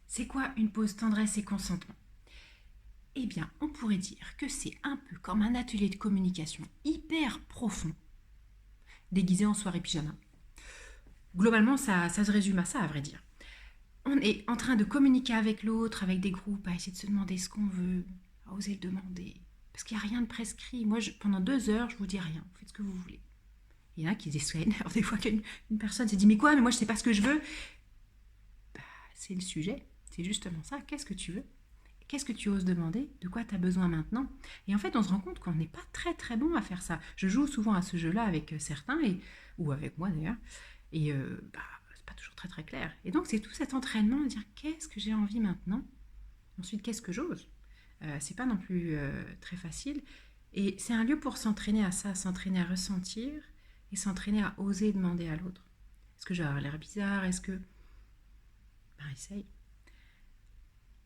C'est quoi une pause tendresse et consentement? Eh bien, on pourrait dire que c'est un peu comme un atelier de communication hyper profond, déguisé en soirée pyjama. Globalement, ça se résume à ça, à vrai dire. On est en train de communiquer avec l'autre, avec des groupes, à essayer de se demander ce qu'on veut, à oser le demander. Parce qu'il n'y a rien de prescrit. Moi, pendant 2 heures, je vous dis rien. Vous faites ce que vous voulez. Il y en a qui s'énervent des fois qu'une personne s'est dit mais quoi, mais moi je sais pas ce que je veux. Bah, c'est le sujet. C'est justement ça. Qu'est-ce que tu veux? Qu'est-ce que tu oses demander? De quoi tu as besoin maintenant? Et en fait, on se rend compte qu'on n'est pas très très bon à faire ça. Je joue souvent à ce jeu-là avec certains, ou avec moi d'ailleurs, et c'est pas toujours très très clair. Et donc, c'est tout cet entraînement de dire qu'est-ce que j'ai envie maintenant? Ensuite, qu'est-ce que j'ose? C'est pas non plus très facile. Et c'est un lieu pour s'entraîner à ça, s'entraîner à ressentir et s'entraîner à oser demander à l'autre. Est-ce que j'ai l'air bizarre? Est-ce que. Ben, essaye.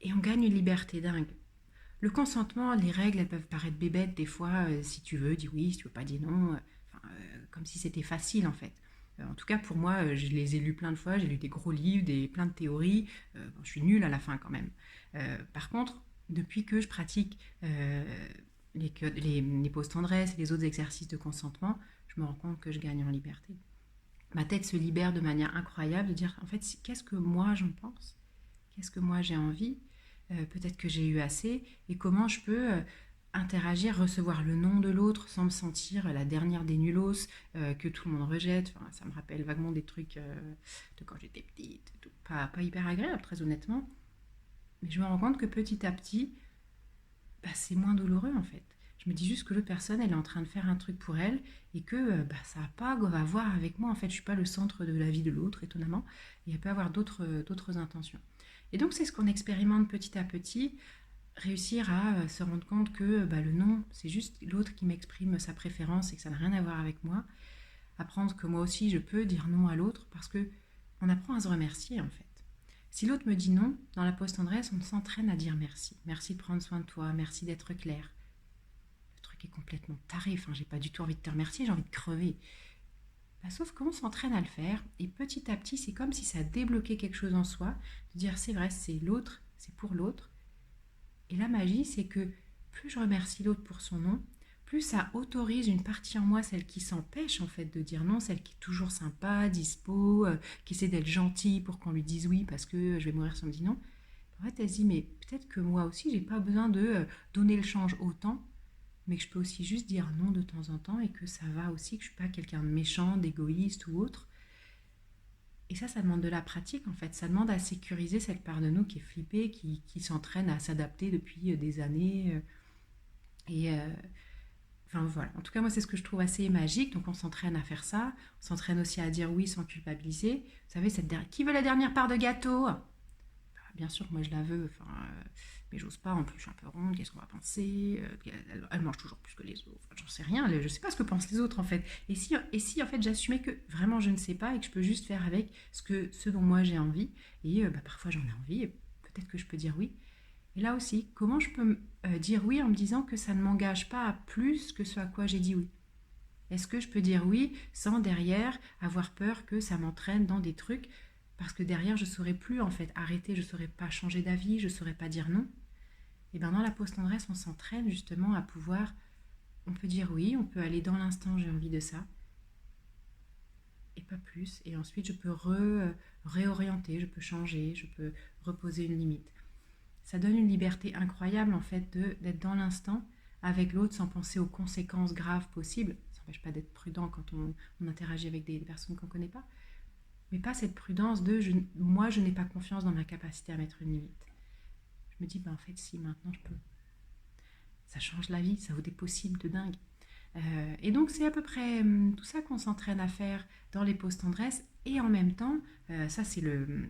Et on gagne une liberté dingue. Le consentement, les règles, elles peuvent paraître bébêtes des fois. Si tu veux, dis oui. Si tu veux pas, dis non. Comme si c'était facile en fait. En tout cas, pour moi, je les ai lus plein de fois. J'ai lu des gros livres, plein de théories. Bon, je suis nulle à la fin quand même. Par contre, depuis que je pratique les pauses tendresse et les autres exercices de consentement, je me rends compte que je gagne en liberté. Ma tête se libère de manière incroyable de dire en fait, qu'est-ce que moi j'en pense? Qu'est-ce que moi j'ai envie? Peut-être que j'ai eu assez, et comment je peux interagir, recevoir le nom de l'autre sans me sentir la dernière des nulos que tout le monde rejette. Enfin, ça me rappelle vaguement des trucs de quand j'étais petite, tout. Pas hyper agréable, très honnêtement. Mais je me rends compte que petit à petit, c'est moins douloureux en fait. Je me dis juste que l'autre personne, elle est en train de faire un truc pour elle, et que ça n'a pas à voir avec moi. En fait, je ne suis pas le centre de la vie de l'autre, étonnamment, et elle peut avoir d'autres intentions. Et donc, c'est ce qu'on expérimente petit à petit, réussir à se rendre compte que le non, c'est juste l'autre qui m'exprime sa préférence et que ça n'a rien à voir avec moi. Apprendre que moi aussi, je peux dire non à l'autre, parce que on apprend à se remercier en fait. Si l'autre me dit non, dans la pause tendresse, on s'entraîne à dire merci. Merci de prendre soin de toi, merci d'être clair. Le truc est complètement taré, enfin, j'ai pas du tout envie de te remercier, j'ai envie de crever. Sauf qu'on s'entraîne à le faire, et petit à petit, c'est comme si ça débloquait quelque chose en soi, de dire c'est vrai, c'est l'autre, c'est pour l'autre. Et la magie, c'est que plus je remercie l'autre pour son non, plus ça autorise une partie en moi, celle qui s'empêche en fait de dire non, celle qui est toujours sympa, dispo, qui essaie d'être gentille pour qu'on lui dise oui parce que je vais mourir si on me dit non. En fait, elle se dit mais peut-être que moi aussi, j'ai pas besoin de donner le change autant, mais que je peux aussi juste dire non de temps en temps, et que ça va aussi, que je suis pas quelqu'un de méchant, d'égoïste ou autre. Et ça demande de la pratique en fait. Ça demande à sécuriser cette part de nous qui est flippée, qui s'entraîne à s'adapter depuis des années. Et enfin voilà. En tout cas, moi, c'est ce que je trouve assez magique. Donc, on s'entraîne à faire ça. On s'entraîne aussi à dire oui sans culpabiliser. Vous savez, qui veut la dernière part de gâteau? Bien sûr que moi, je la veux. Mais j'ose pas. En plus, je suis un peu ronde. Qu'est-ce qu'on va penser? Elle mange toujours plus que les autres. Enfin, j'en sais rien. Je sais pas ce que pensent les autres en fait. Et si en fait, j'assumais que vraiment je ne sais pas, et que je peux juste faire avec ce dont moi j'ai envie. Et parfois, j'en ai envie. Et peut-être que je peux dire oui. Et là aussi, comment je peux dire oui en me disant que ça ne m'engage pas à plus que ce à quoi j'ai dit oui? Est-ce que je peux dire oui sans derrière avoir peur que ça m'entraîne dans des trucs, parce que derrière je ne saurais plus en fait arrêter, je ne saurais pas changer d'avis, je ne saurais pas dire non? Et bien dans la pause tendresse, on s'entraîne justement à pouvoir, on peut dire oui, on peut aller dans l'instant j'ai envie de ça, et pas plus. Et ensuite je peux réorienter, je peux changer, je peux reposer une limite. Ça donne une liberté incroyable en fait d'être dans l'instant avec l'autre sans penser aux conséquences graves possibles. Ça n'empêche pas d'être prudent quand on interagit avec des personnes qu'on ne connaît pas, mais pas cette prudence de moi je n'ai pas confiance dans ma capacité à mettre une limite. Je me dis en fait si maintenant je peux. Ça change la vie, ça vaut des possibles de dingue. Et donc c'est à peu près tout ça qu'on s'entraîne à faire dans les pauses tendresse, et en même temps, ça c'est le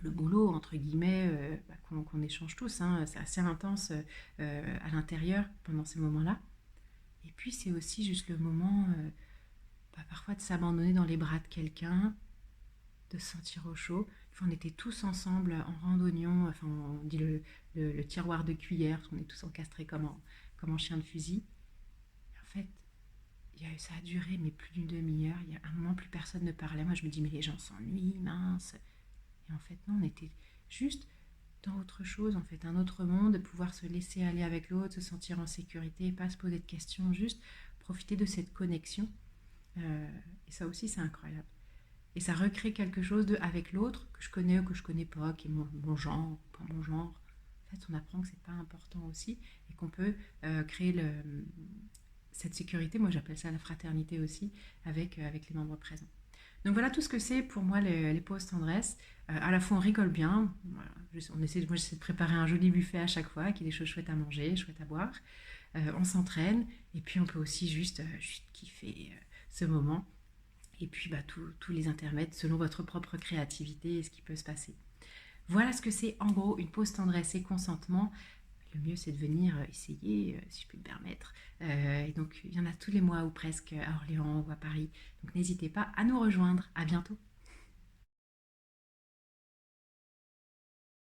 boulot entre guillemets qu'on échange tous, hein. C'est assez intense à l'intérieur pendant ces moments-là. Et puis c'est aussi juste le moment parfois de s'abandonner dans les bras de quelqu'un, de se sentir au chaud. On était tous ensemble en randonnion, enfin on dit le tiroir de cuillère, on est tous encastrés comme en chien de fusil. Et en fait, ça a duré mais plus d'une demi-heure. Il y a un moment, plus personne ne parlait. Moi je me dis mais les gens s'ennuient, mince. Et en fait non, on était juste dans autre chose, en fait, un autre monde, de pouvoir se laisser aller avec l'autre, se sentir en sécurité, pas se poser de questions, juste profiter de cette connexion. Et ça aussi, c'est incroyable. Et ça recrée quelque chose avec l'autre que je connais ou que je connais pas, qui est mon genre ou pas mon genre. En fait, on apprend que c'est pas important aussi et qu'on peut créer cette sécurité. Moi, j'appelle ça la fraternité aussi avec les membres présents. Donc voilà tout ce que c'est pour moi les pauses tendresse. À la fois on rigole bien, voilà. Moi j'essaie de préparer un joli buffet à chaque fois, qu'il y ait des choses chouettes à manger, chouettes à boire. On s'entraîne et puis on peut aussi juste kiffer ce moment. Et puis tous les intermèdes selon votre propre créativité et ce qui peut se passer. Voilà ce que c'est en gros une pause tendresse et consentement. Le mieux c'est de venir essayer, si je peux me permettre. Et donc il y en a tous les mois ou presque à Orléans ou à Paris. Donc n'hésitez pas à nous rejoindre. À bientôt.